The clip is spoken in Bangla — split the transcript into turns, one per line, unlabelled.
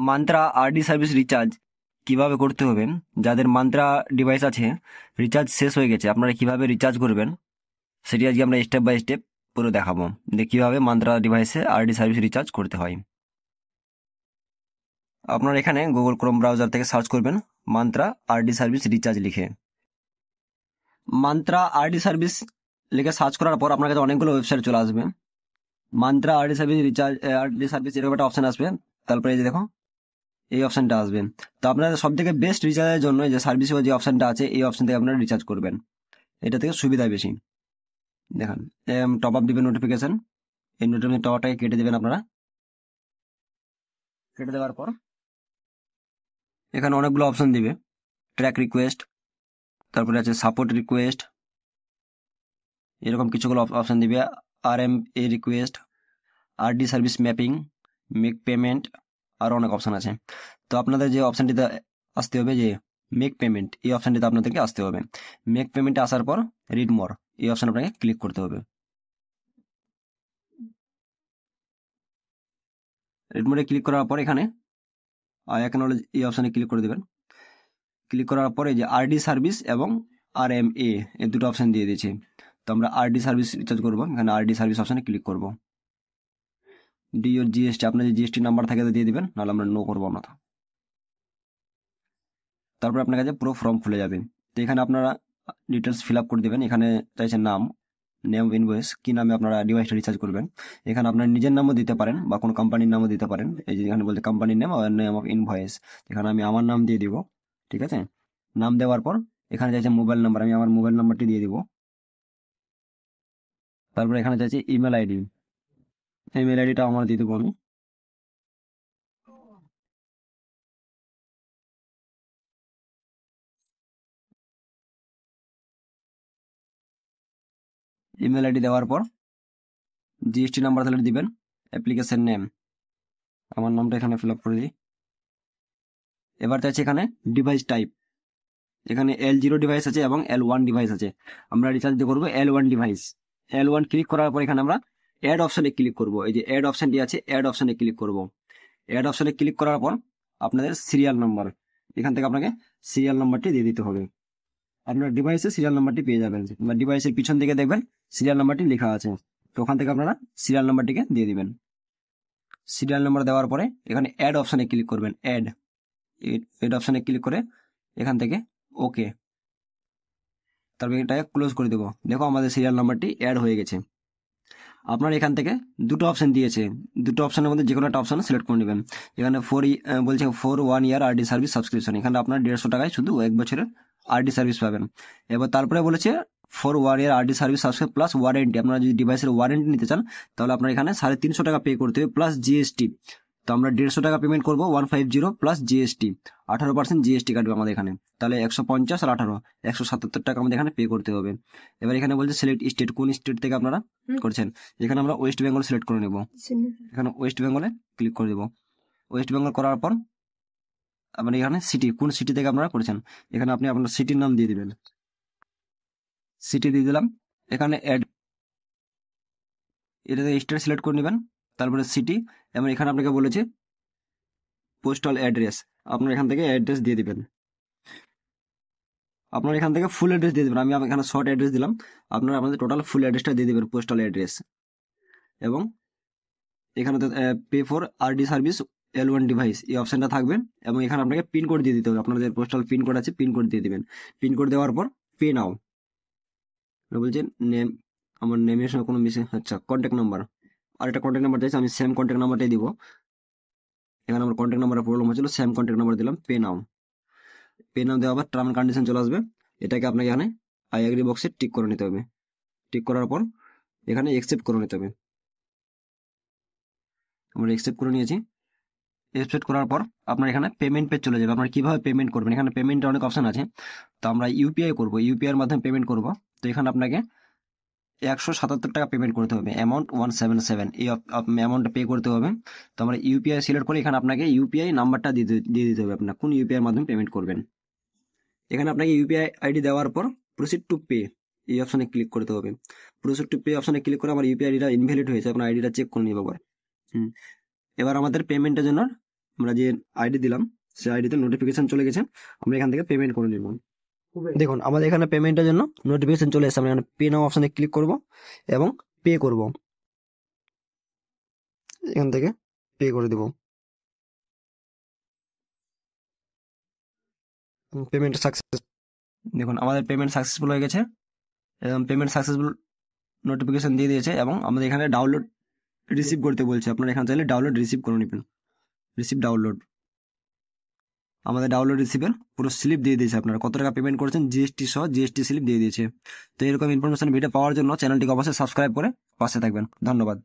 মান্ত্রা আরডি সার্ভিস রিচার্জ কিভাবে করতে হবে, যাদের মান্ত্রা ডিভাইস আছে রিচার্জ শেষ হয়ে গেছে আপনারা কিভাবে রিচার্জ করবেন সেটি আজকে আমরা স্টেপ বাই স্টেপ পুরো দেখাবো যে কিভাবে মান্ত্রা ডিভাইসে আরডি সার্ভিস রিচার্জ করতে হয়। আপনারা এখানে গুগল ক্রোম ব্রাউজার থেকে সার্চ করবেন মান্ত্রা আরডি সার্ভিস রিচার্জ লিখে। মান্ত্রা আরডি সার্ভিস লিখে সার্চ করার পর আপনার কাছে অনেকগুলো ওয়েবসাইট চলে আসবে। Mantra RD service recharge RD service এরকম একটা অপশন আসবে, তারপরে এই যে দেখো এই অপশনটা আসবে। তো আপনাদের সব থেকে বেস্ট রিচার্জের জন্য যে সার্ভিস যে অপশনটা আছে এই অপশন থেকে আপনারা রিচার্জ করবেন, এটা থেকে সুবিধা বেশি। দেখেন টপ আপ দিবেন নোটিফিকেশন, এই নোটিফিকেশন টপটাকে কেটে দেবেন আপনারা। কেটে দেওয়ার পর এখানে অনেকগুলো অপশন দিবে, ট্র্যাক রিকোয়েস্ট, তারপরে আছে সাপোর্ট রিকোয়েস্ট, এরকম কিছুগুলো অপশন দিবে। RMA request, RD service mapping, make payment, আরও অনেক অপশন আছে। তো আপনাদের যে অপশনটিতে আসতে হবে যে মেক পেমেন্ট, এই অপশনটিতে আপনাদেরকে আসতে হবে। মেক পেমেন্টে আসার পর রিড মোর এই অপশন আপনাকে ক্লিক করতে হবে। রিড মোরে ক্লিক করার পর এখানে অ্যাকনলেজ এই অপশনে ক্লিক করে দেবেন। ক্লিক করার পরে যে আরডি সার্ভিস এবং RMA এই দুটো অপশন দিয়ে দিয়েছি। তো আমরা আরডি সার্ভিস রিচার্জ করবো, এখানে আরডি সার্ভিস অপশনে ক্লিক করবো। জিএসটি আপনার যে জিএসটি নাম্বার থাকে দিয়ে দিবেন, নাহলে আমরা নো করবো না। তারপর আপনার কাছে পুরো ফর্ম খুলে যাবে। তো এখানে আপনারা ডিটেলস ফিল আপ করে দেবেন। এখানে চাইছে নেম ইনভয়েস, কি নামে আপনারা ডিভাইসটা রিচার্জ করবেন। এখানে আপনার নিজের নামও দিতে পারেন বা কোনো কোম্পানির নামও দিতে পারেন। এই যে এখানে বলতে কোম্পানির নেম আর নেম অফ ইনভয়েস, এখানে আমি আমার নাম দিয়ে দিব। ঠিক আছে, নাম দেওয়ার পর এখানে চাইছে মোবাইল নাম্বার, আমি আমার মোবাইল নাম্বারটি দিয়ে দিব। তারপর এখানে চাইছে ইমেল আইডি, ইমেল আইডিটা আমার দিয়ে দেবো আমি। ইমেল আইডি দেওয়ার পর জিএসটি নাম্বার তাহলে দিবেন, অ্যাপ্লিকেশন নেম, আমার নামটা এখানে ফিল আপ করে দিই। এবার চাইছে এখানে ডিভাইস টাইপ, এখানে L0 ডিভাইস আছে এবং L1 ডিভাইস আছে। আমরা রিচার্জ করবো L1 ডিভাইস। L1 ক্লিক করার পর এখানে আমরা অ্যাড অপশনে ক্লিক করব। এই যে অ্যাড অপশনটি আছে, অ্যাড অপশনে ক্লিক করব। অ্যাড অপশনে ক্লিক করার পর আপনাদের সিরিয়াল নাম্বার, এখান থেকে আপনাকে সিরিয়াল নাম্বারটি দিয়ে দিতে হবে। আপনার ডিভাইসে সিরিয়াল নাম্বারটি পেয়ে যাবেন, বা ডিভাইসের পিছন দিকে দেখবেন সিরিয়াল নাম্বারটি লেখা আছে। তো ওখান থেকে আপনারা সিরিয়াল নাম্বারটিকে দিয়ে দিবেন। সিরিয়াল নাম্বার দেওয়ার পরে এখানে অ্যাড অপশনে ক্লিক করবেন। অ্যাড অপশনে ক্লিক করে এখান থেকে ওকে, তারপর এটাকে ক্লোজ করে দেবো। দেখো আমাদের সিরিয়াল নাম্বারটি অ্যাড হয়ে গেছে। আপনার এখান থেকে দুটো অপশন দিয়েছে, দুটো অপশনের মধ্যে যে কোনো একটা অপশন সিলেক্ট করে নেবেন। এখানে বলছে 1 ইয়ার আরডি সার্ভিস সাবস্ক্রিপশন, এখানে আপনার 150 টাকায় শুধু 1 বছরের আরডি সার্ভিস পাবেন। এবার তারপরে বলেছে 1 year RD service subscribe plus warranty, আপনারা যদি ডিভাইসের ওয়ারেন্টি নিতে চান তাহলে আপনার এখানে 350 টাকা পে করতে হবে প্লাস জিএসটি। তো আমরা 150 টাকা পেমেন্ট করবো 150 প্লাস জিএসটি, 18% জিএসটি কাটবে আমাদের এখানে। তাহলে 150 আর 18 177 টাকা আমাদের এখানে পে করতে হবে। এবার এখানে বলছে সিলেক্ট স্টেট, কোন স্টেট থেকে আপনারা করছেন। এখানে আমরা ওয়েস্ট বেঙ্গল সিলেক্ট করে নেব। এখানে ওয়েস্ট বেঙ্গলে ক্লিক করে দেবো। ওয়েস্ট বেঙ্গল করার পর আপনার এখানে সিটি, কোন সিটি থেকে আপনারা করেছেন এখানে আপনি আপনার সিটির নাম দিয়ে দিবেন। সিটি দিয়ে দিলাম। এখানে অ্যাড, এটাতে স্টেট সিলেক্ট করে নেবেন, তারপরে সিটি, এবং এখানে আপনাকে বলেছে পোস্টাল অ্যাড্রেস, আপনার এখান থেকে অ্যাড্রেস দিয়ে দিবেন। আপনার এখান থেকে ফুল অ্যাড্রেস দিয়ে দেবেন, আমি এখানে শর্ট অ্যাড্রেস দিলাম, আপনারা আপনাদের টোটাল ফুল অ্যাড্রেসটা দিয়ে দেবেন, পোস্টাল অ্যাড্রেস। এবং এখানে pay for RD service L1 device এই অপশনটা থাকবে, এবং এখানে আপনাকে পিন কোড দিয়ে দিতে হবে, আপনাদের পোস্টাল পিন কোড আছে পিন কোড দিয়ে দিবেন। পিন কোড দেওয়ার পর পে নাও বলছেন নেম, আমার নেমের সঙ্গে কোনো মিসিং, আচ্ছা কন্ট্যাক্ট নাম্বার, আর একটা কন্ট্যাক্ট নাম্বার চাইছে, আমি সেম কন্ট্যাক্ট নাম্বারটাই দিব। এখানে আমার কন্ট্যাক্ট নাম্বারের প্রবলেম হচ্ছিল, সেম কন্ট্যাক্ট নাম্বার দিলাম। পে নাও দেওয়া আবার টার্ম কন্ডিশন চলে আসবে, এটাকে আপনাকে এখানে আই এগ্রি বক্সে টিক করে নিতে হবে। টিক করার পর এখানে অ্যাকসেপ্ট করে নিতে হবে। আমরা অ্যাকসেপ্ট করে নিয়েছি। অ্যাকসেপ্ট করার পর আপনার এখানে পেমেন্ট পেজ চলে যাবে, আপনার কিভাবে পেমেন্ট করবেন। এখানে পেমেন্টের অনেক অপশন আছে, তো আমরা ইউপিআই করবো, ইউপিআইয়ের মাধ্যমে পেমেন্ট করব। তো এখানে আপনাকে 177 টাকা পেমেন্ট করতে হবে, অ্যামাউন্ট 177, এই অ্যামাউন্টটা পে করতে হবে। তো আমরা ইউপিআই সিলেক্ট করে এখানে আপনাকে ইউপিআই নাম্বারটা দিয়ে দিতে হবে, আপনার কোন ইউপিআইয়ের মাধ্যমে পেমেন্ট করবেন। এখানে আপনাকে ইউপিআই আইডি দেওয়ার পর প্রসিড টু পে এই অপশনে ক্লিক করতে হবে। প্রসিড টু পে অপশনে ক্লিক করে আমার ইউপিআই আইডিটা ইনভ্যালিড হয়েছে, আপনার আইডিটা চেক করে নিব একবার। এবার আমাদের পেমেন্টের জন্য আমরা যে আইডি দিলাম সেই আইডিতে নোটিফিকেশন চলে গেছে, আমরা এখান থেকে পেমেন্ট করে নিব। দেখুন আমাদের এখানে পেমেন্টের জন্য নোটিফিকেশন চলে এসেছে, আমরা এখানে পে নাও অপশনে ক্লিক করব এবং পে করব, এখান থেকে পে করে দেব। পেমেন্ট সাকসেস, দেখুন আমাদের পেমেন্ট সাকসেসফুল হয়ে গেছে এবং পেমেন্ট সাকসেসফুল নোটিফিকেশন দিয়ে দিয়েছে এবং আমাদের এখানে ডাউনলোড রিসিভ করতে বলছে, আপনারা এখানে চাইলে ডাউনলোড রিসিভ করে নেবেন। রিসিভ ডাউনলোড, আমাদের ডাউনলোড রিসিভের পুরো স্লিপ দিয়ে দিয়েছে, আপনারা কত টাকা পেমেন্ট করেছেন জিএসটি সহ জিএসটি স্লিপ দিয়ে দিয়েছে। তো এরকম ইনফরমেশন ভিডিও পাওয়ার জন্য চ্যানেলটিকে অবশ্যই সাবস্ক্রাইব করে পাশে থাকবেন। ধন্যবাদ।